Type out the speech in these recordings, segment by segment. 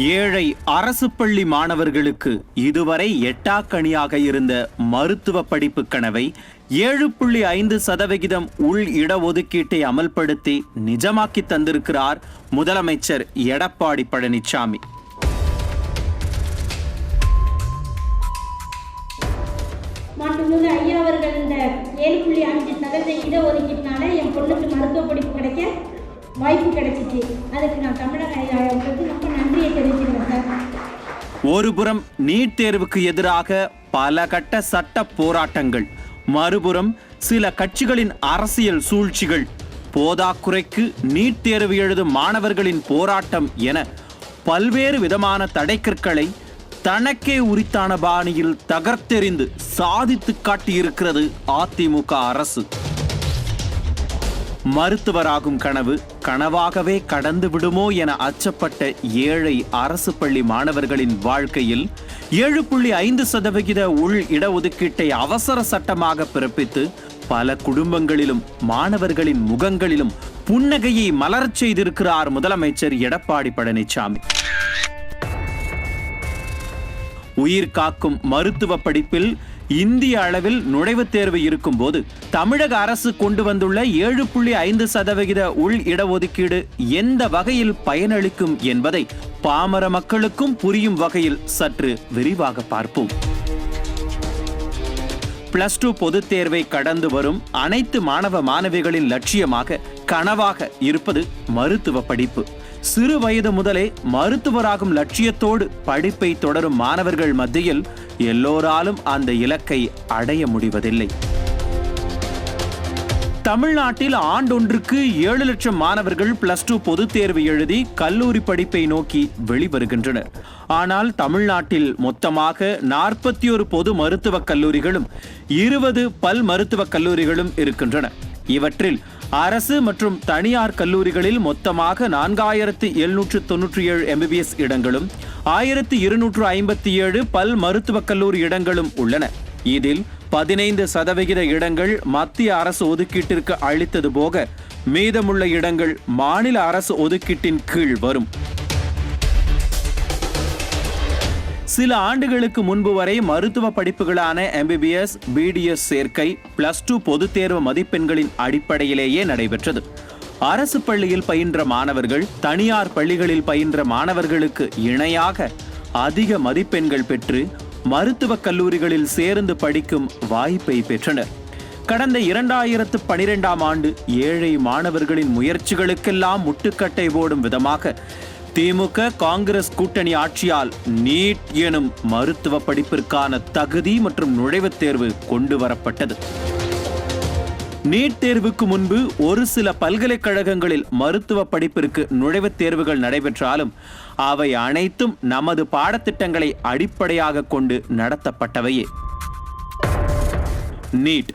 ஏழை அரசு பள்ளி மாணவர்களுக்கு இதுவரை எட்டாக்கணியாக இருந்த மருத்துவ படிப்பு கனவை 7.5% உள் இடஒதுக்கீட்டை அமல்படுத்தி நிஜமாக்கி தந்திருக்கிறார் முதலமைச்சர் எடப்பாடி பழனிசாமி. மாண்புமிகு ஐயா அவர்கள் இந்த 7.5% இடஒதுக்கீட்டினால என் பொண்ணுக்கு மருத்துவ படிப்பு கிடைக்க வாய்ப்பு கிடைச்சிச்சு. அதுக்கு நான் தமிழக ஐயாவுக்கு ரொம்ப நன்றியை தெரிவிச்சுக்கிறேன் சார். ஒருபுறம் நீட் தேர்வுக்கு எதிராக பல கட்ட சட்ட போராட்டங்கள், மறுபுறம் சில கட்சிகளின் அரசியல் சூழ்ச்சிகள், போதாக்குறைக்கு நீட் தேர்வு எழுதும் மாணவர்களின் போராட்டம் என பல்வேறு விதமான தடைக்கற்களை தனக்கே உரித்தான பாணியில் தகர்த்தெறிந்து சாதித்து காட்டியிருக்கிறது அதிமுக அரசு. மருத்துவராகும் கனவு கனவாகவே கடந்து விடுமோ என அச்சப்பட்ட ஏழை அரசு பள்ளி மாணவர்களின் வாழ்க்கையில் 7.5% உள் இடஒதுக்கீட்டை அவசர சட்டமாக பிறப்பித்து பல குடும்பங்களிலும் மாணவர்களின் முகங்களிலும் புன்னகையை மலரச் செய்திருக்கிறார் முதலமைச்சர் எடப்பாடி பழனிசாமி. உயிர் காக்கும் மருத்துவ படிப்பில் இந்திய அளவில் நுழைவுத் தேர்வு இருக்கும் போது தமிழக அரசு கொண்டு வந்துள்ள 7.5% உள் இடஒதுக்கீடு எந்த வகையில் பயனளிக்கும் என்பதை பாமர மக்களுக்கும் புரியும் வகையில் சற்று விரிவாக பார்ப்போம். +2 பொதுத் தேர்வை கடந்து வரும் அனைத்து மாணவ மாணவிகளின் லட்சியமாக கனவாக இருப்பது மருத்துவ படிப்பு. சிறு வயது முதலே மருத்துவராகும் லட்சியத்தோடு படிப்பை தொடரும் மாணவர்கள் மத்தியில் எல்லோராலும் அந்த இலக்கை அடைய முடிவதில்லை. தமிழ்நாட்டில் ஆண்டொன்றுக்கு 7 லட்சம் மாணவர்கள் +2 பொதுத் தேர்வு எழுதி கல்லூரி படிப்பை நோக்கி வெளிவருகின்றனர். ஆனால் தமிழ்நாட்டில் மொத்தமாக 41 பொது மருத்துவக் கல்லூரிகளும் 20 பல் மருத்துவக் கல்லூரிகளும் இருக்கின்றன. இவற்றில் அரசு மற்றும் தனியார் கல்லூரிகளில் மொத்தமாக 4797 MBBS இடங்களும் 1257 பல் மருத்துவக் கல்லூரி இடங்களும் உள்ளன. இதில் 15% இடங்கள் மத்திய அரசு ஒதுக்கீட்டிற்கு அளித்தது போக மீதமுள்ள இடங்கள் மாநில அரசு ஒதுக்கீட்டின் கீழ் வரும். சில ஆண்டுகளுக்கு முன்பு வரை மருத்துவ படிப்புகளான MBBS, BDS சேர்க்கை +2 பொதுத் தேர்வு மதிப்பெண்களின் அடிப்படையிலேயே நடைபெற்றது. அரசு பள்ளியில் பயின்ற மாணவர்கள் தனியார் பள்ளிகளில் பயின்ற மாணவர்களுக்கு இணையாக அதிக மதிப்பெண்கள் பெற்று மருத்துவக் கல்லூரிகளில் சேர்ந்து படிக்கும் வாய்ப்பை பெற்றனர். கடந்த 2012ஆம் ஆண்டு ஏழை மாணவர்களின் முயற்சிகளுக்கெல்லாம் முட்டுக்கட்டை போடும் விதமாக திமுக காங்கிரஸ் கூட்டணி ஆட்சியால் நீட் எனும் மருத்துவ படிப்பிற்கான தகுதி மற்றும் நுழைவுத் தேர்வு கொண்டு வரப்பட்டது. நீட் தேர்வுக்கு முன்பு ஒரு சில பல்கலைக்கழகங்களில் மருத்துவ படிப்பிற்கு நுழைவுத் தேர்வுகள் நடைபெற்றாலும் அவை அனைத்தும் நமது பாடத்திட்டங்களை அடிப்படையாக கொண்டு நடத்தப்பட்டவையே. NEET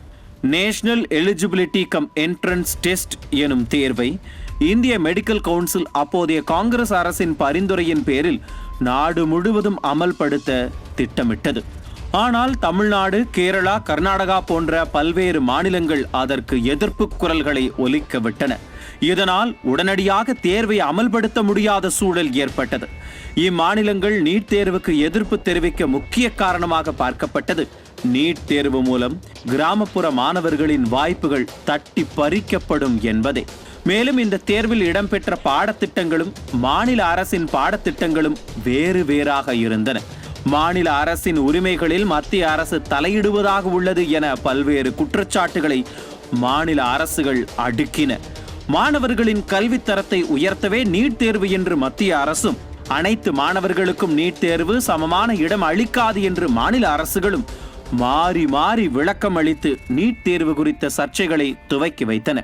national eligibility cum entrance test எனும் தேர்வை இந்திய மெடிக்கல் கவுன்சில் அப்போதைய காங்கிரஸ் அரசின் பரிந்துரையின் பேரில் நாடு முழுவதும் அமல்படுத்த திட்டமிட்டது. ஆனால் தமிழ்நாடு, கேரளா, கர்நாடகா போன்ற பல்வேறு மாநிலங்கள் அதற்கு எதிர்ப்பு குரல்களை ஒலிக்க விட்டன. இதனால் உடனடியாக தேர்வை அமல்படுத்த முடியாத சூழல் ஏற்பட்டது. இம்மாநிலங்கள் நீட் தேர்வுக்கு எதிர்ப்பு தெரிவிக்க முக்கிய காரணமாக பார்க்கப்பட்டது நீட் தேர்வு மூலம் கிராமப்புற மாணவர்களின் வாய்ப்புகள் தட்டி பறிக்கப்படும் என்பதே. மேலும் இந்த தேர்வில் இடம்பெற்ற பாடத்திட்டங்களும் மாநில அரசின் பாடத்திட்டங்களும் வேறு வேறாக இருந்தன. மாநில அரசின் உரிமைகளில் மத்திய அரசு தலையிடுவதாக உள்ளது என பல்வேறு குற்றச்சாட்டுகளை மாநில அரசுகள் அடுக்கின. மாணவர்களின் கல்வித்தரத்தை உயர்த்தவே நீட் தேர்வு என்று மத்திய அரசும், அனைத்து மாணவர்களுக்கும் நீட் தேர்வு சமமான இடம் அளிக்காது என்று மாநில அரசுகளும் மாறி மாறி விளக்கம் அளித்து நீட் தேர்வு குறித்த சர்ச்சைகளை துவக்கி வைத்தன.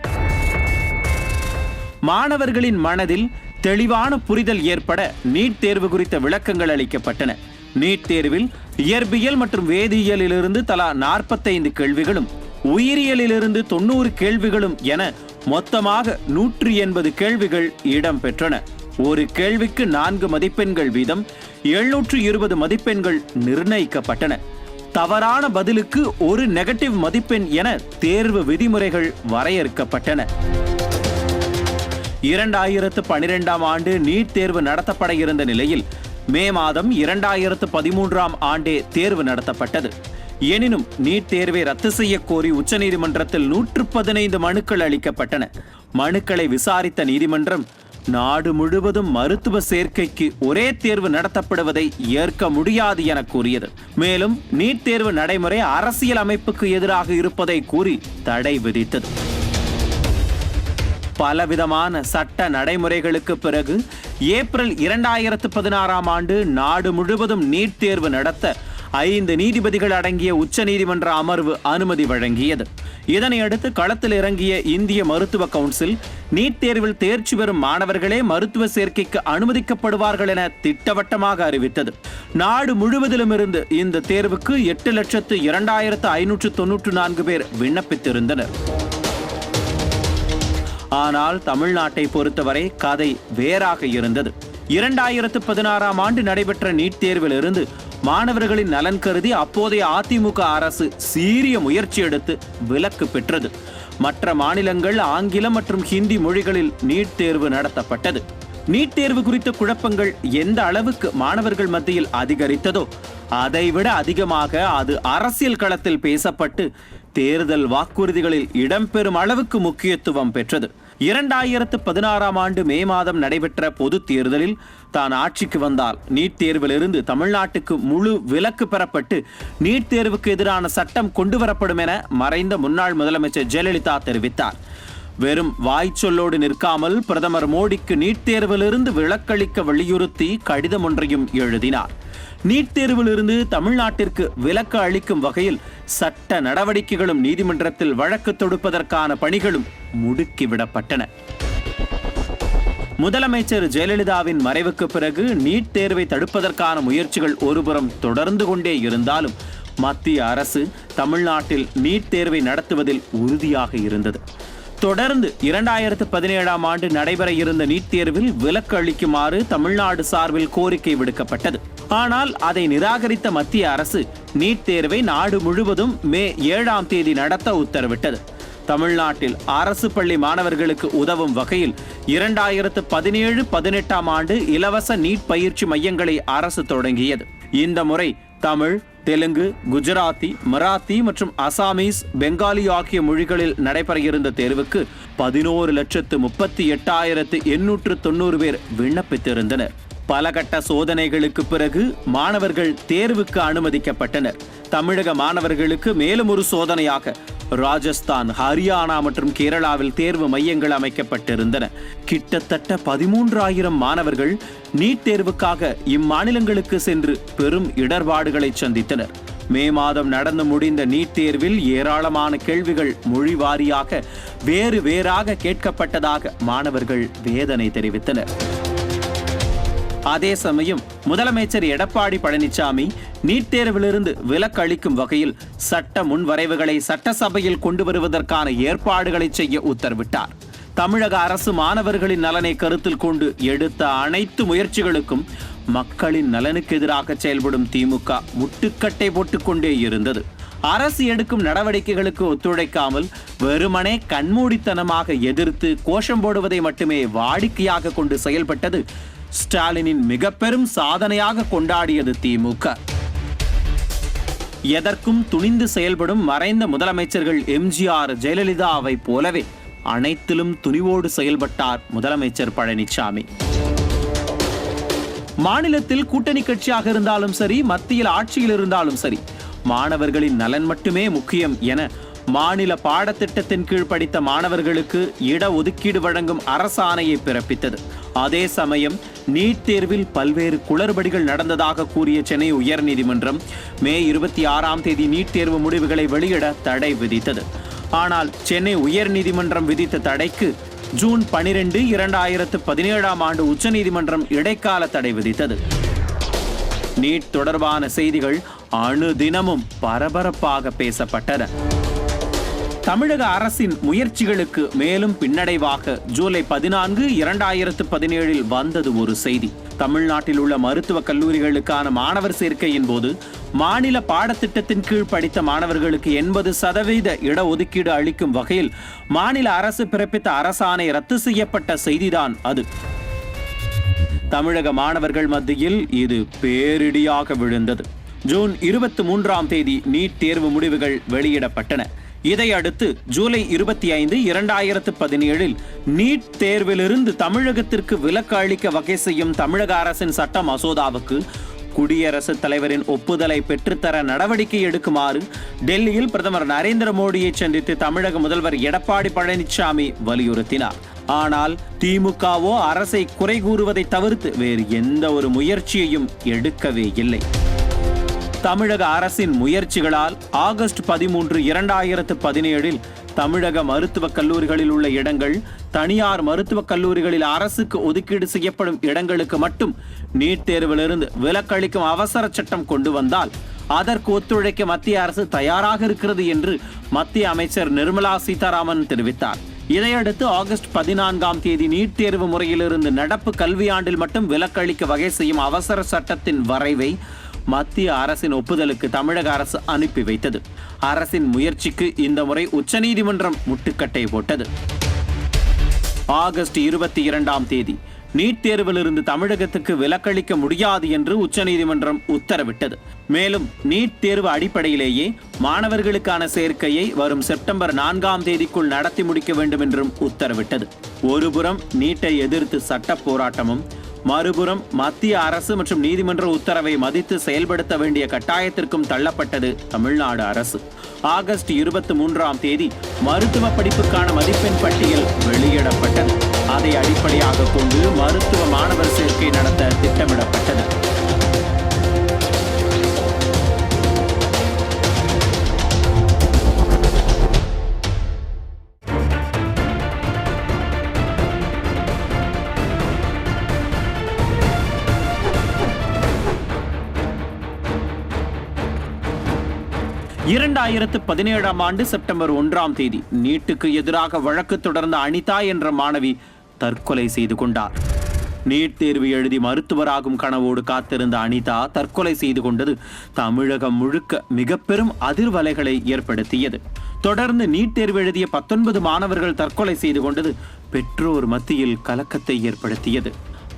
மாணவர்களின் மனதில் தெளிவான புரிதல் ஏற்பட நீட் தேர்வு குறித்த விளக்கங்கள் அளிக்கப்பட்டன. நீட் தேர்வில் இயற்பியல் மற்றும் வேதியியலிலிருந்து தலா 45 கேள்விகளும், உயிரியலிலிருந்து 90 கேள்விகளும் என மொத்தமாக 180 கேள்விகள் இடம்பெற்றன. ஒரு கேள்விக்கு 4 மதிப்பெண்கள் வீதம் 720 மதிப்பெண்கள் நிர்ணயிக்கப்பட்டன. தவறான பதிலுக்கு ஒரு நெகட்டிவ் மதிப்பெண் என தேர்வு விதிமுறைகள் வரையறுக்கப்பட்டன. 2012ஆம் ஆண்டு நீட் தேர்வு நடத்தப்பட இருந்த நிலையில் மே மாதம் 2013ஆம் ஆண்டே தேர்வு நடத்தப்பட்டது. எனினும் நீட் தேர்வை ரத்து செய்ய கோரி உச்சநீதிமன்றத்தில் 115 மனுக்கள் அளிக்கப்பட்டன. மனுக்களை விசாரித்த நீதிமன்றம் நாடு முழுவதும் மருத்துவ சேர்க்கைக்கு ஒரே தேர்வு நடத்தப்படுவதை ஏற்க முடியாது என கூறியது. மேலும் நீட் தேர்வு நடைமுறை அரசியல் அமைப்புக்கு எதிராக இருப்பதை கூறி தடை விதித்தது. பலவிதமான சட்ட நடைமுறைகளுக்கு பிறகு ஏப்ரல் 2016ஆம் ஆண்டு நாடு முழுவதும் நீட் தேர்வு நடத்த 5 நீதிபதிகள் அடங்கிய உச்சநீதிமன்ற அமர்வு அனுமதி வழங்கியது. இதனையடுத்து களத்தில் இறங்கிய இந்திய மருத்துவ கவுன்சில் நீட் தேர்வில் தேர்ச்சி பெறும் மாணவர்களே மருத்துவ சேர்க்கைக்கு அனுமதிக்கப்படுவார்கள் என திட்டவட்டமாக அறிவித்தது. நாடு முழுவதிலும் இருந்து இந்த தேர்வுக்கு 8,02,594 பேர் விண்ணப்பித்திருந்தனர். ஆனால் தமிழ்நாட்டை பொறுத்தவரை கதை வேறாக இருந்தது. 2016ஆம் ஆண்டு நடைபெற்ற நீட் தேர்வில் இருந்து மாணவர்களின் நலன் கருதி அப்போதைய அதிமுக அரசு சீரிய முயற்சி எடுத்து விலக்கு பெற்றது. மற்ற மாநிலங்கள் ஆங்கிலம் மற்றும் ஹிந்தி மொழிகளில் நீட் தேர்வு நடத்தப்பட்டது. நீட் தேர்வு குறித்த குழப்பங்கள் எந்த அளவுக்கு மாணவர்கள் மத்தியில் அதிகரித்ததோ அதைவிட அதிகமாக அது அரசியல் களத்தில் பேசப்பட்டு தேர்தல் வாக்குறுதிகளில் இடம்பெறும் அளவுக்கு முக்கியத்துவம் பெற்றது. 2016ஆம் ஆண்டு மே மாதம் நடைபெற்ற பொது தேர்தலில் தான் ஆட்சிக்கு வந்தால் நீட் தேர்விலிருந்து தமிழ்நாட்டுக்கு முழு விலக்கு பெறப்பட்டு நீட் தேர்வுக்கு எதிரான சட்டம் கொண்டுவரப்படும் என மறைந்த முன்னாள் முதலமைச்சர் ஜெயலலிதா தெரிவித்தார். வெறும் வாய்ச்சொல்லோடு நிற்காமல் பிரதமர் மோடிக்கு நீட் தேர்விலிருந்து விலக்களிக்க வலியுறுத்தி கடிதம் ஒன்றையும் எழுதினார். நீட் தேர்விலிருந்து தமிழ்நாட்டிற்கு விலக்கு அளிக்கும் வகையில் சட்ட நடவடிக்கைகளும் நீதிமன்றத்தில் வழக்கு தொடுப்பதற்கான பணிகளும் முடுக்கிவிடப்பட்டன. முதலமைச்சர் ஜெயலலிதாவின் மறைவுக்கு பிறகு நீட் தேர்வை தடுப்பதற்கான முயற்சிகள் ஒருபுறம் தொடர்ந்து கொண்டே இருந்தாலும் மத்திய அரசு தமிழ்நாட்டில் நீட் தேர்வை நடத்துவதில் உறுதியாக இருந்தது. தொடர்ந்து 2017ஆம் ஆண்டு நடைபெற இருந்த நீட் தேர்வில் விலக்கு அளிக்குமாறு தமிழ்நாடு சார்பில் கோரிக்கை விடுக்கப்பட்டது. ஆனால் அதை நிராகரித்த மத்திய அரசு நீட் தேர்வை நாடு முழுவதும் மே 7ஆம் தேதி நடத்த உத்தரவிட்டது. தமிழ்நாட்டில் அரசு பள்ளி மாணவர்களுக்கு உதவும் வகையில் 2017-18ஆம் ஆண்டு இலவச நீட் பயிற்சி மையங்களை அரசு தொடங்கியது. இந்த முறை தமிழ், தெலுங்கு, குஜராத்தி, மராத்தி மற்றும் அசாமீஸ், பெங்காலி ஆகிய மொழிகளில் நடைபெற இருந்த தேர்வுக்கு 11,38,890 பேர் விண்ணப்பித்திருந்தனர். பல கட்ட சோதனைகளுக்கு பிறகு மாணவர்கள் தேர்வுக்கு அனுமதிக்கப்பட்டனர். தமிழக மாணவர்களுக்கு மேலும் ஒரு சோதனையாக ராஜஸ்தான், ஹரியானா மற்றும் கேரளாவில் தேர்வு மையங்கள் அமைக்கப்பட்டிருந்தன. கிட்டத்தட்ட 13,000 மாணவர்கள் நீட் தேர்வுக்காக இம்மாநிலங்களுக்கு சென்று பெரும் இடர்பாடுகளை சந்தித்தனர். மே மாதம் நடந்து முடிந்த நீட் தேர்வில் ஏராளமான கேள்விகள் மொழி வாரியாக வேறாக கேட்கப்பட்டதாக மாணவர்கள் வேதனை தெரிவித்தனர். அதே சமயம் முதலமைச்சர் எடப்பாடி பழனிசாமி நீட் தேர்விலிருந்து விலக்கு அளிக்கும் வகையில் சட்ட முன்வரைவுகளை சட்டசபையில் கொண்டு வருவதற்கான ஏற்பாடுகளை செய்ய உத்தரவிட்டார். தமிழக அரசு மாணவர்களின் நலனை கருத்தில் கொண்டு எடுத்த அனைத்து முயற்சிகளுக்கும் மக்களின் நலனுக்கு எதிராக செயல்படும் திமுக முட்டுக்கட்டை போட்டுக்கொண்டே இருந்தது. அரசு எடுக்கும் நடவடிக்கைகளுக்கு ஒத்துழைக்காமல் வெறுமனே கண்மூடித்தனமாக எதிர்த்து கோஷம் போடுவதை மட்டுமே வாடிக்கையாக கொண்டு செயல்பட்டது ஸ்டாலினின் மிக பெரும் சாதனையாக கொண்டாடியது திமுக. எதற்கும் துணிந்து செயல்படும் மறைந்த முதலமைச்சர்கள் எம்ஜிஆர், ஜெயலலிதாவை போலவே அனைத்திலும் துணிவோடு செயல்பட்டார் முதலமைச்சர் பழனிசாமி. மாநிலத்தில் கூட்டணி கட்சியாக இருந்தாலும் சரி, மத்தியில் ஆட்சியில் இருந்தாலும் சரி, மாணவர்களின் நலன் மட்டுமே முக்கியம் என மாநில பாடத்திட்டத்தின் கீழ் படித்த மாணவர்களுக்கு இட ஒதுக்கீடு வழங்கும் அரசாணையை பிறப்பித்தது. அதே சமயம் நீட் தேர்வில் பல்வேறு குளறுபடிகள் நடந்ததாக கூறிய சென்னை உயர்நீதிமன்றம் மே 26ஆம் தேதி நீட் தேர்வு முடிவுகளை வெளியிட தடை விதித்தது. ஆனால் சென்னை உயர்நீதிமன்றம் விதித்த தடைக்கு ஜூன் 12, 2017ஆம் ஆண்டு உச்சநீதிமன்றம் இடைக்கால தடை விதித்தது. நீட் தொடர்பான செய்திகள் அனுதினமும் பரபரப்பாக பேசப்பட்டன. தமிழக அரசின் முயற்சிகளுக்கு மேலும் பின்னடைவாக ஜூலை 14, 2017 வந்தது ஒரு செய்தி. தமிழ்நாட்டில் உள்ள மருத்துவக் கல்லூரிகளுக்கான மாணவர் சேர்க்கையின் போது மாநில பாடத்திட்டத்தின் கீழ் படித்த மாணவர்களுக்கு 80% இடஒதுக்கீடு அளிக்கும் வகையில் மாநில அரசு பிறப்பித்த அரசாணை ரத்து செய்யப்பட்ட செய்திதான் அது. தமிழக மாணவர்கள் மத்தியில் இது பேரிடியாக விழுந்தது. ஜூன் 23ஆம் தேதி நீட் தேர்வு முடிவுகள் வெளியிடப்பட்டன. இதையடுத்து ஜூலை 25, 2017 நீட் தேர்விலிருந்து தமிழகத்திற்கு விலக்கு அளிக்க வகை செய்யும் தமிழக அரசின் சட்ட மசோதாவுக்கு குடியரசுத் தலைவரின் ஒப்புதலை பெற்றுத்தர நடவடிக்கை எடுக்குமாறு டெல்லியில் பிரதமர் நரேந்திர மோடியை சந்தித்து தமிழக முதல்வர் எடப்பாடி பழனிசாமி வலியுறுத்தினார். ஆனால் திமுகவோ அரசை குறை கூறுவதை தவிர்த்து வேறு எந்த ஒரு முயற்சியையும் எடுக்கவே இல்லை. தமிழக அரசின் முயற்சிகளால் ஆகஸ்ட் 13, 2017 தமிழக மருத்துவக் கல்லூரிகளில் உள்ள இடங்கள் தனியார் மருத்துவக் கல்லூரிகளில் அரசுக்கு ஒதுக்கீடு செய்யப்படும் இடங்களுக்கு மட்டும் நீட் தேர்விலிருந்து விலக்களிக்கும் அவசர சட்டம் கொண்டு வந்தால் அதற்கு ஒத்துழைக்க மத்திய அரசு தயாராக இருக்கிறது என்று மத்திய அமைச்சர் நிர்மலா சீதாராமன் தெரிவித்தார். இதையடுத்து ஆகஸ்ட் 14ஆம் தேதி நீட் தேர்வு முறையிலிருந்து நடப்பு கல்வியாண்டில் மட்டும் விலக்களிக்க வகை செய்யும் அவசர சட்டத்தின் வரைவை மத்திய அரசின் ஒப்புதலுக்கு தமிழக அரசு அனுப்பி வைத்தது. அரசின் முயற்சிக்கு இந்த முறை உச்சநீதிமன்றம் முட்டுக்கட்டை போட்டது. ஆகஸ்ட் 22ஆம் தேதி நீட் தேர்விலிருந்து தமிழகத்துக்கு விலக்களிக்க முடியாது என்று உச்சநீதிமன்றம் உத்தரவிட்டது. மேலும் நீட் தேர்வு அடிப்படையிலேயே மாணவர்களுக்கான சேர்க்கையை வரும் செப்டம்பர் 4ஆம் தேதிக்குள் நடத்தி முடிக்க வேண்டும் என்றும் உத்தரவிட்டது. ஒருபுறம் நீட்டை எதிர்த்து சட்ட போராட்டமும், மறுபுறம் மத்திய அரசு மற்றும் நீதிமன்ற உத்தரவை மதித்து செயல்படுத்த வேண்டிய கட்டாயத்திற்கும் தள்ளப்பட்டது தமிழ்நாடு அரசு. ஆகஸ்ட் 23ஆம் தேதி மருத்துவ படிப்புக்கான மதிப்பெண் பட்டியல் வெளியிடப்பட்டது. அதை அடிப்படையாக கொண்டு மருத்துவ மாணவர் சேர்க்கை நடத்த திட்டமிடப்பட்டது. இரண்டாயிரத்து 17ஆம் ஆண்டு செப்டம்பர் 1ஆம் தேதி நீட்டுக்கு எதிராக வழக்கு தொடர்ந்த அனிதா என்ற மாணவி தற்கொலை செய்து கொண்டார். நீட் தேர்வு எழுதி மருத்துவராகும் கனவோடு காத்திருந்த அனிதா தற்கொலை செய்து கொண்டது தமிழகம் முழுக்க மிக பெரும் அதிர்வலைகளை ஏற்படுத்தியது. தொடர்ந்து நீட் தேர்வு எழுதிய 19 மாணவர்கள் தற்கொலை செய்து கொண்டது பெற்றோர் மத்தியில் கலக்கத்தை ஏற்படுத்தியது.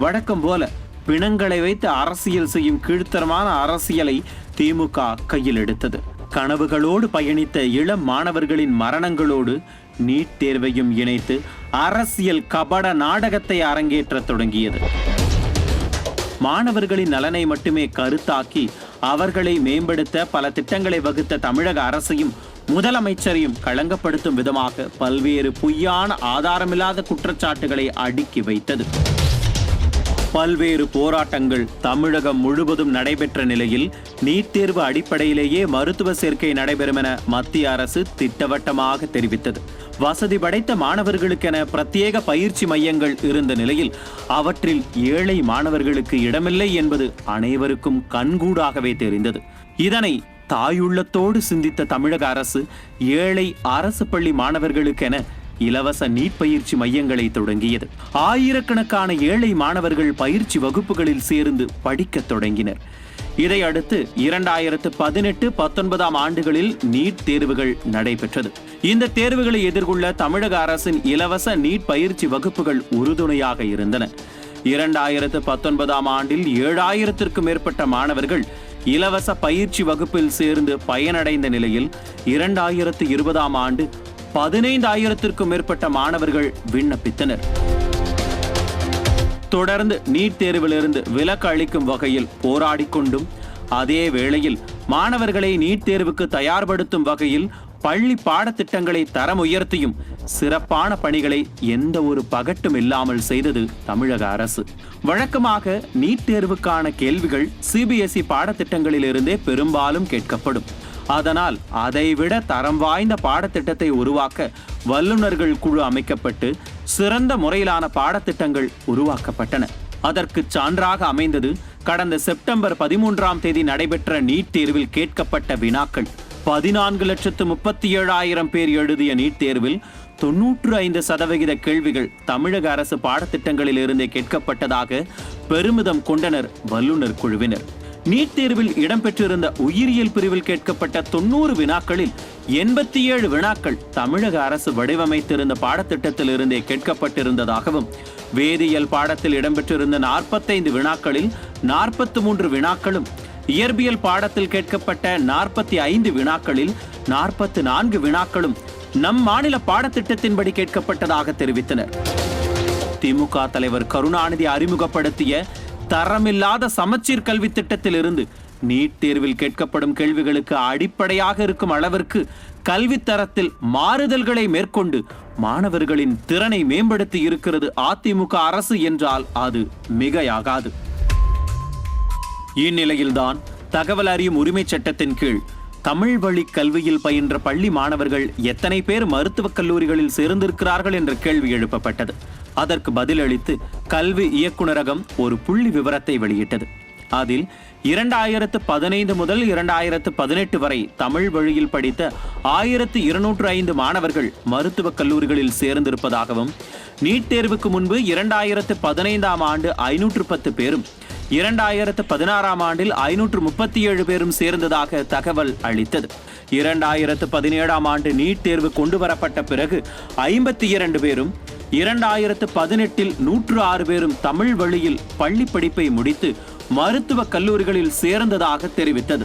வழக்கம் போல பிணங்களை வைத்து அரசியல் செய்யும் கீழ்த்தரமான அரசியலை திமுக கையில் எடுத்தது. கனவுகளோடு பயணித்த இளம் மாணவர்களின் மரணங்களோடு நீட் தேர்வையும் இணைத்து அரசியல் கபட நாடகத்தை அரங்கேற்ற தொடங்கியது. மாணவர்களின் நலனை மட்டுமே கருத்தாக்கி அவர்களை மேம்படுத்த பல திட்டங்களை வகுத்த தமிழக அரசையும் முதலமைச்சரையும் களங்கப்படுத்தும் விதமாக பல்வேறு பொய்யான ஆதாரமில்லாத குற்றச்சாட்டுகளை அடுக்கி வைத்தது. பல்வேறு போராட்டங்கள் தமிழகம் முழுவதும் நடைபெற்ற நிலையில் நீட் தேர்வு அடிப்படையிலேயே மருத்துவ சேர்க்கை நடைபெறும் என மத்திய அரசு திட்டவட்டமாக தெரிவித்தது. வசதி படைத்த மாணவர்களுக்கென பிரத்யேக பயிற்சி மையங்கள் இருந்த நிலையில் அவற்றில் ஏழை மாணவர்களுக்கு இடமில்லை என்பது அனைவருக்கும் கண்கூடாகவே தெரிந்தது. இதனை தாயுள்ளத்தோடு சிந்தித்த தமிழக அரசு ஏழை அரசு பள்ளி மாணவர்களுக்கென இலவச நீட் பயிற்சி மையங்களை தொடங்கியது. ஆயிரக்கணக்கான ஏழை மாணவர்கள் பயிற்சி வகுப்புகளில் சேர்ந்து படிக்க தொடங்கினர். இதையடுத்து 2018, 19ஆம் ஆண்டுகளில் நீட் தேர்வுகள் நடைபெற்றது. இந்த தேர்வுகளை எதிர்கொள்ள தமிழக அரசின் இலவச நீட் பயிற்சி வகுப்புகள் உறுதுணையாக இருந்தன. 2019ஆம் ஆண்டில் 7000த்திற்கும் மேற்பட்ட மாணவர்கள் இலவச பயிற்சி வகுப்பில் சேர்ந்து பயனடைந்த நிலையில் 2020ஆம் ஆண்டு 15,000த்திற்கும் மேற்பட்ட மாணவர்கள் விண்ணப்பித்தனர். தொடர்ந்து நீட் தேர்விலிருந்து விலக்கு அளிக்கும் வகையில் போராடிக்கொண்டும் அதே வேளையில் மாணவர்களை நீட் தேர்வுக்கு தயார்படுத்தும் வகையில் பள்ளி பாடத்திட்டங்களை தரம் உயர்த்தியும் சிறப்பான பணிகளை எந்த ஒரு பகட்டும் இல்லாமல் செய்தது தமிழக அரசு. வழக்கமாக நீட் தேர்வுக்கான கேள்விகள் CBSE பாடத்திட்டங்களிலிருந்தே பெரும்பாலும் கேட்கப்படும். அதனால் அதைவிட தரம் வாய்ந்த பாடத்திட்டத்தை உருவாக்க வல்லுநர்கள் குழு அமைக்கப்பட்டு சிறந்த முறையிலான பாடத்திட்டங்கள் உருவாக்கப்பட்டன. அதற்கு சான்றாக அமைந்தது கடந்த செப்டம்பர் 13ஆம் தேதி நடைபெற்ற நீட் தேர்வில் கேட்கப்பட்ட வினாக்கள். 14,37,000 பேர் எழுதிய நீட் தேர்வில் 95% கேள்விகள் தமிழக அரசு பாடத்திட்டங்களில் இருந்தே கேட்கப்பட்டதாக பெருமிதம் கொண்டனர் வல்லுநர் குழுவினர். நீட் தேர்வில் இடம்பெற்றிருந்த உயிரியல் பிரிவில் கேட்கப்பட்ட 90 வினாக்களில் 87 வினாக்கள் தமிழக அரசு வடிவமைத்திருந்த பாடத்திட்டத்தில் இருந்தே கேட்கப்பட்டிருந்ததாகவும், வேதியியல் பாடத்தில் இடம்பெற்றிருந்த 45 வினாக்களில் 43 வினாக்களும், இயற்பியல் பாடத்தில் கேட்கப்பட்ட 45 வினாக்களில் 44 வினாக்களும் நம் மாநில பாடத்திட்டத்தின்படி கேட்கப்பட்டதாக தெரிவித்தனர். திமுக தலைவர் கருணாநிதி அறிமுகப்படுத்திய தரமில்லாத சமச்சீர் கல்வி திட்டத்தில் இருந்து நீட் தேர்வில் கேட்கப்படும் கேள்விகளுக்கு அடிப்படையாக இருக்கும் அளவிற்கு கல்வி தரத்தில் மாறுதல்களை மேற்கொண்டு மாணவர்களின் திறனை மேம்படுத்தி இருக்கிறது அதிமுக அரசு என்றால் அது மிகையாகாது. இந்நிலையில்தான் தகவல் அறியும் உரிமை சட்டத்தின் கீழ் தமிழ் வழி கல்வியில் பயின்ற பள்ளி மாணவர்கள் எத்தனை பேர் மருத்துவக் கல்லூரிகளில் சேர்ந்திருக்கிறார்கள் என்ற கேள்வி எழுப்பப்பட்டது. அதற்கு பதிலளித்து கல்வி இயக்குநரகம் ஒரு புள்ளி விவரத்தை வெளியிட்டது. அதில் 2015 முதல் 2018 வரை தமிழ் வழியில் படித்த 1205 மாணவர்கள் மருத்துவக் கல்லூரிகளில் சேர்ந்திருப்பதாகவும், நீட் தேர்வுக்கு முன்பு 2015ஆம் ஆண்டு 510 பேரும் 2016ஆம் ஆண்டில் 537 பேரும் சேர்ந்ததாக தகவல் அளித்தது. 2017ஆம் ஆண்டு நீட் தேர்வு கொண்டு வரப்பட்ட பிறகு 52 பேரும், 2018இல் 106 பேரும் தமிழ் வழியில் பள்ளி படிப்பை முடித்து மருத்துவக் கல்லூரிகளில் சேர்ந்ததாக தெரிவித்தது.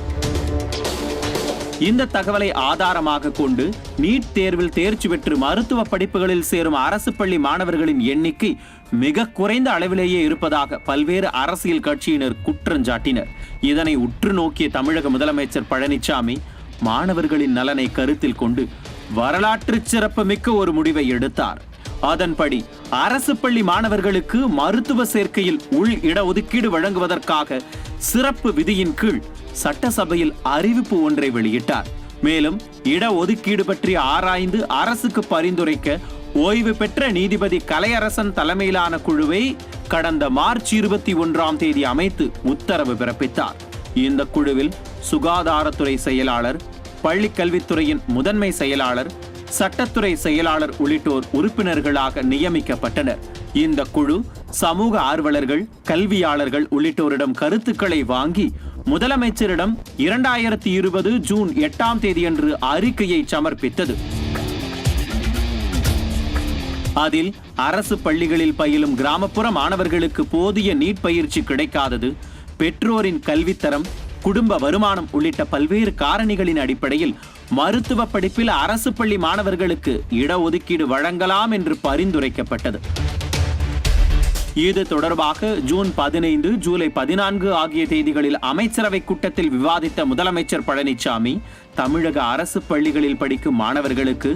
இந்த தகவலை ஆதாரமாக கொண்டு நீட் தேர்வில் தேர்ச்சி பெற்று மருத்துவ படிப்புகளில் சேரும் அரசு பள்ளி மாணவர்களின் எண்ணிக்கை மிக குறைந்த அளவிலேயே இருப்பதாக பல்வேறு அரசியல் கட்சியினர் குற்றஞ்சாட்டினர். இதனை உற்று நோக்கிய தமிழக முதலமைச்சர் பழனிசாமி மாணவர்களின் நலனை கருத்தில் கொண்டு வரலாற்று சிறப்பு மிக்க ஒரு முடிவை எடுத்தார். அதன்படி அரசு பள்ளி மாணவர்களுக்கு மருத்துவ சேர்க்கையில் உள் இடஒதுக்கீடு வழங்குவதற்காக சிறப்பு விதியின் கீழ் சட்டசபையில் அறிவிப்பு ஒன்றை வெளியிட்டார். மேலும் இடஒதுக்கீடு பற்றி ஆராய்ந்து அரசுக்கு பரிந்துரைக்க ஓய்வு பெற்ற நீதிபதி கலையரசன் தலைமையிலான குழுவை கடந்த மார்ச் 21ஆம் தேதி அமைத்து உத்தரவு பிறப்பித்தார். இந்த குழுவில் சுகாதாரத்துறை செயலாளர், பள்ளிக் கல்வித்துறையின் முதன்மை செயலாளர், சட்டத்துறை செயலாளர் உள்ளிட்டோர் உறுப்பினர்களாக நியமிக்கப்பட்டனர். இந்த குழு சமூக ஆர்வலர்கள், கல்வியாளர்கள் உள்ளிட்டோரிடம் கருத்துக்களை வாங்கி முதலமைச்சரிடம் 2020 ஜூன் 8ஆம் தேதியன்று அறிக்கையை சமர்ப்பித்தது. அதில் அரசு பள்ளிகளில் பயிலும் கிராமப்புற மாணவர்களுக்கு போதிய நீட் பயிற்சி கிடைக்காதது, பெற்றோரின் கல்வித்தரம், குடும்ப வருமானம் உள்ளிட்ட பல்வேறு காரணிகளின் அடிப்படையில் மருத்துவ படிப்பில் அரசு பள்ளி மாணவர்களுக்கு இடஒதுக்கீடு வழங்கலாம் என்று பரிந்துரைக்கப்பட்டது. இது தொடர்பாக ஜூன் 15, ஜூலை 14 ஆகிய தேதிகளில் அமைச்சரவை கூட்டத்தில் விவாதித்த முதலமைச்சர் பழனிசாமி, தமிழக அரசு பள்ளிகளில் படிக்கும் மாணவர்களுக்கு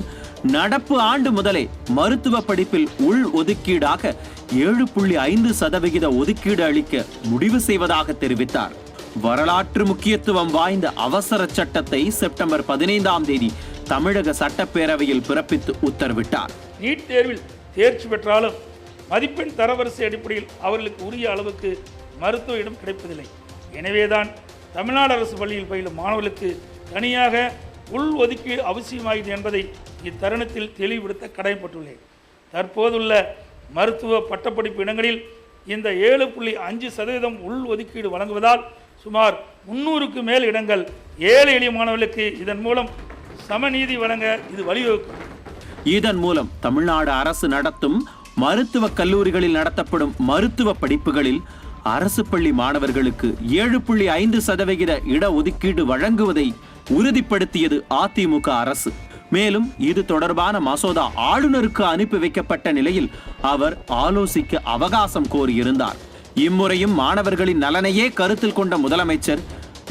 நடப்பு ஆண்டு முதலே மருத்துவ படிப்பில் உள் ஒதுக்கீடாக 7.5% ஒதுக்கீடு அளிக்க முடிவு செய்வதாக தெரிவித்தார். வரலாற்று முக்கியத்துவம் வாய்ந்த அவசர சட்டத்தை செப்டம்பர் 15ஆம் தேதி தமிழக சட்டப்பேரவையில் பிறப்பித்து உத்தரவிட்டார். நீட் தேர்வில் தேர்ச்சி பெற்றாலும் மதிப்பெண் தரவரிசை அடிப்படையில் அவர்களுக்கு உரிய அளவுக்கு மருத்துவ இடம் கிடைப்பதில்லை. எனவேதான் தமிழ்நாடு அரசு பள்ளியில் பயிலும் மாணவர்களுக்கு தனியாக உள் ஒதுக்கீடு அவசியமாகிறது என்பதை இத்தருணத்தில் தெளிவுபடுத்த கடமைப்பட்டுள்ளேன். தற்போதுள்ள மருத்துவ பட்டப்படிப்பு இடங்களில் இந்த 7.5% உள் ஒதுக்கீடு வழங்குவதால் சுமார் 300க்கு மேல் இடங்கள் ஏழை எளிய மாணவர்களுக்கு இதன் மூலம் சமநீதி வழங்க இது வழிவகுக்கும். இதன் மூலம் தமிழ்நாடு அரசு நடத்தும் மருத்துவ கல்லூரிகளில் நடத்தப்படும் மருத்துவ படிப்புகளில் அரசு பள்ளி மாணவர்களுக்கு 7.5% இடஒதுக்கீடு வழங்குவதை உறுதிப்படுத்தியது அதிமுக அரசு. மேலும் இது தொடர்பான மசோதா ஆளுநருக்கு அனுப்பி வைக்கப்பட்ட நிலையில் அவர் ஆலோசிக்க அவகாசம் கோரியிருந்தார். இம்முறையும் மாணவர்களின் நலனையே கருத்தில் கொண்ட முதலமைச்சர்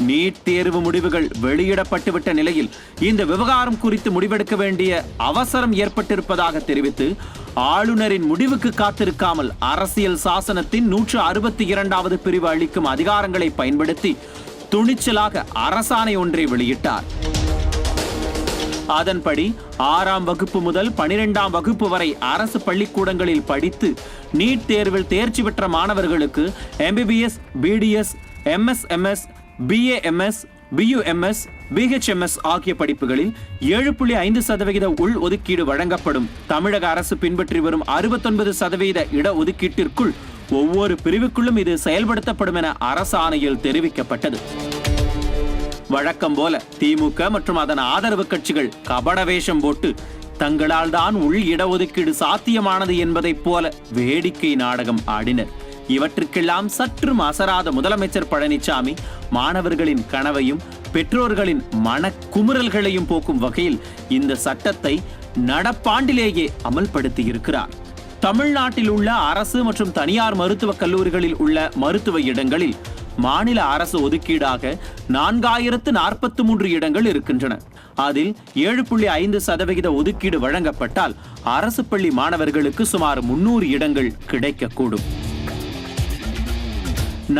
நீட் தேர்வு முடிவுகள் வெளியிடப்பட்டுவிட்ட நிலையில் இந்த விவகாரம் குறித்து முடிவெடுக்க வேண்டிய அவசரம் ஏற்பட்டிருப்பதாக தெரிவித்து ஆளுநரின் முடிவுக்கு காத்திருக்காமல் அரசியல் சாசனத்தின் 162வது பிரிவு அளிக்கும் அதிகாரங்களை பயன்படுத்தி துணிச்சலாக அரசாணை ஒன்றை வெளியிட்டார். அதன்படி 6ஆம் வகுப்பு முதல் 12ஆம் வகுப்பு வரை அரசு பள்ளிக்கூடங்களில் படித்து நீட் தேர்வில் தேர்ச்சி பெற்ற மாணவர்களுக்கு MBBS, BDS, MSMS, BAMS, BUMS, BHMS ஆகிய படிப்புகளில் 7.5% உள் ஒதுக்கீடு வழங்கப்படும். தமிழக அரசு பின்பற்றி வரும் 69% இட ஒதுக்கீட்டிற்குள் ஒவ்வொரு பிரிவுக்குள்ளும் இது செயல்படுத்தப்படும் என அரசாணையில் தெரிவிக்கப்பட்டது. வழக்கம் போல திமுக மற்றும் அதன் ஆதரவு கட்சிகள் கபட வேஷம் போட்டு தங்களால் தான் உள் இடஒதுக்கீடு சாத்தியமானது என்பதைப் போல வேடிக்கை நாடகம் ஆடினர். இவற்றுக்கெல்லாம் சற்றும் அசராத முதலமைச்சர் பழனிசாமி மாணவர்களின் கனவையும் பெற்றோர்களின் மனக்குமுறல்களையும் போக்கும் வகையில் இந்த சட்டத்தை நடப்பாண்டிலேயே அமல்படுத்தி இருக்கிறார். தமிழ்நாட்டில் உள்ள அரசு மற்றும் தனியார் மருத்துவக் கல்லூரிகளில் உள்ள மருத்துவ இடங்களில் மாநில அரசு ஒதுக்கீடாக 4043 இடங்கள் இருக்கின்றன. அதில் 7.5% ஒதுக்கீடு வழங்கப்பட்டால் அரசு பள்ளி மாணவர்களுக்கு சுமார் 300 இடங்கள் கிடைக்கக்கூடும்.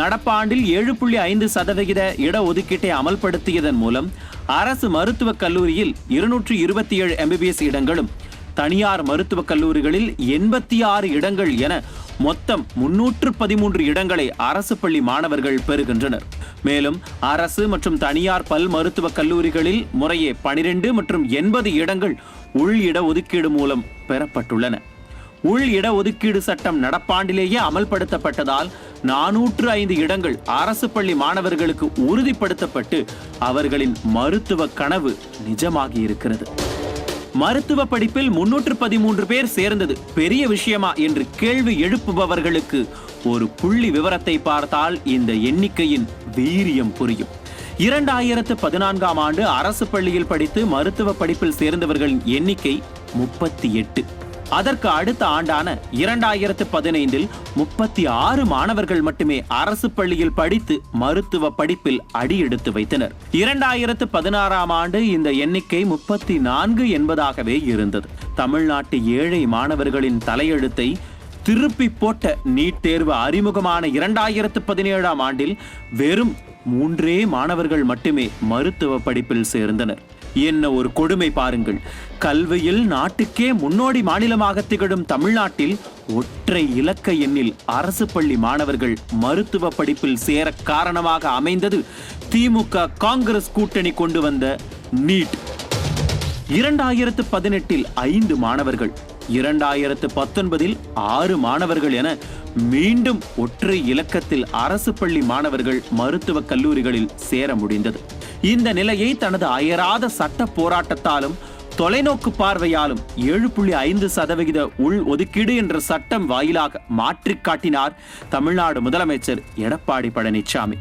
நடப்பாண்டில் 7.5% இடஒதுக்கீட்டை அமல்படுத்தியதன் மூலம் அரசு மருத்துவக் கல்லூரியில் 227 MBBS இடங்களும் தனியார் மருத்துவக் கல்லூரிகளில் 86 இடங்கள் என மொத்தம் 313 இடங்களை அரசு பள்ளி மாணவர்கள் பெறுகின்றனர். மேலும் அரசு மற்றும் தனியார் பல் மருத்துவக் கல்லூரிகளில் முறையே 12 மற்றும் 80 இடங்கள் உள் இடஒதுக்கீடு மூலம் பெறப்பட்டுள்ளன. உள் இடஒதுக்கீடு சட்டம் நடப்பாண்டிலேயே அமல்படுத்தப்பட்டதால் 405 இடங்கள் அரசு பள்ளி மாணவர்களுக்கு உறுதிப்படுத்தப்பட்டு அவர்களின் மருத்துவ கனவு நிஜமாகி இருக்கிறது. மருத்துவ படிப்பில் 313 பேர் சேர்ந்தது பெரிய விஷயமா என்று கேள்வி எழுப்புபவர்களுக்கு ஒரு புள்ளி விவரத்தை பார்த்தால் இந்த எண்ணிக்கையின் வீரியம் புரியும். 2014ஆம் ஆண்டு அரசு பள்ளியில் படித்து மருத்துவ படிப்பில் சேர்ந்தவர்களின் எண்ணிக்கை 38. அதற்கு அடுத்த ஆண்டான 2015இல் 36 மாணவர்கள் மட்டுமே அரசு பள்ளியில் படித்து மருத்துவ படிப்பில் அடியெடுத்து வைத்தனர். 2016ஆம் ஆண்டு இந்த எண்ணிக்கை 34 என்பதாகவே இருந்தது. தமிழ்நாட்டு ஏழை மாணவர்களின் தலையெழுத்தை திருப்பி போட்ட நீட் தேர்வு அறிமுகமான 2017ஆம் ஆண்டில் வெறும் 3 மாணவர்கள் மட்டுமே மருத்துவ படிப்பில் சேர்ந்தனர். என்ன ஒரு கொடுமை பாருங்கள். கல்வியில் நாட்டுக்கே முன்னோடி மாநிலமாக திகழும் தமிழ்நாட்டில் ஒற்றை இலக்க எண்ணில் அரசு பள்ளி மாணவர்கள் மருத்துவ படிப்பில் சேர காரணமாக அமைந்தது திமுக காங்கிரஸ் கூட்டணி கொண்டு வந்த நீட். 2018இல் 5 மாணவர்கள், 2019இல் 6 மாணவர்கள் என மீண்டும் ஒற்றை இலக்கத்தில் அரசு பள்ளி மாணவர்கள் மருத்துவக் கல்லூரிகளில் சேர முடிந்தது. இந்த நிலையை தனது அயராத சட்ட போராட்டத்தாலும் தொலைநோக்கு பார்வையாலும் 7.5% உள் ஒதுக்கீடு என்ற சட்டம் வாயிலாக மாற்றி காட்டினார் தமிழ்நாடு முதலமைச்சர் எடப்பாடி பழனிசாமி.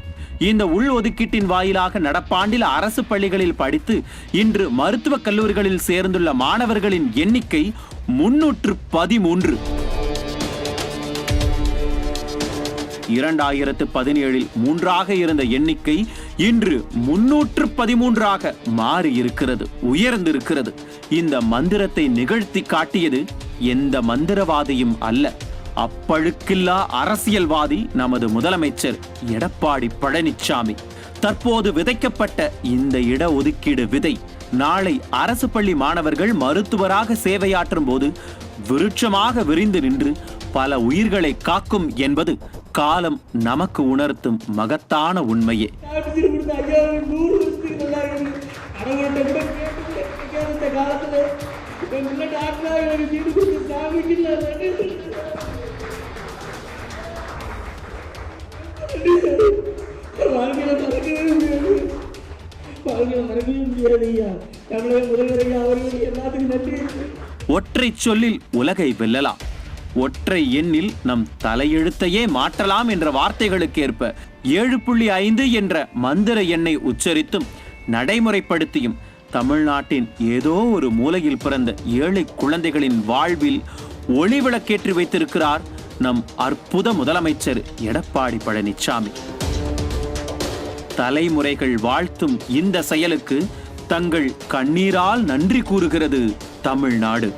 இந்த உள் ஒதுக்கீட்டின் வாயிலாக நடப்பாண்டில் அரசு பள்ளிகளில் படித்து இன்று மருத்துவக் கல்லூரிகளில் சேர்ந்துள்ள மாணவர்களின் எண்ணிக்கை 313. 2017இல் 3 இருந்த எண்ணிக்கை இன்று 313 மாறி இருக்கிறது, உயர்ந்திருக்கிறது. இந்த மந்திரத்தை நிகழ்த்தி காட்டியது எந்த மந்திரவாதியும் அல்ல, அப்பழுக்கில்லா அரசியல்வாதி நமது முதலமைச்சர் எடப்பாடி பழனிசாமி. தற்போது விதைக்கப்பட்ட இந்த இடஒதுக்கீடு விதை நாளை அரசு பள்ளி மாணவர்கள் மருத்துவராக சேவையாற்றும் போது விருட்சமாக விரிந்து நின்று பல உயிர்களை காக்கும் என்பது காலம் நமக்கு உணர்த்தும் மகத்தான உண்மையே. ஒற்றை சொல்லில் உலகை வெல்லலாம், ஒற்றை எண்ணில் நம் தலையெழுத்தையே மாற்றலாம் என்ற வார்த்தைகளுக்கு ஏற்ப 7.5 என்ற மந்திர எண்ணை உச்சரித்தும் நடைமுறைப்படுத்தியும் தமிழ்நாட்டின் ஏதோ ஒரு மூலையில் பிறந்த ஏழை குழந்தைகளின் வாழ்வில் ஒளி விளக்கேற்றி வைத்திருக்கிறார் நம் அற்புத முதலமைச்சர் எடப்பாடி பழனிசாமி. தலைமுறைகள் வாழ்த்தும் இந்த செயலுக்கு தங்கள் கண்ணீரால் நன்றி கூறுகிறது தமிழ்நாடு.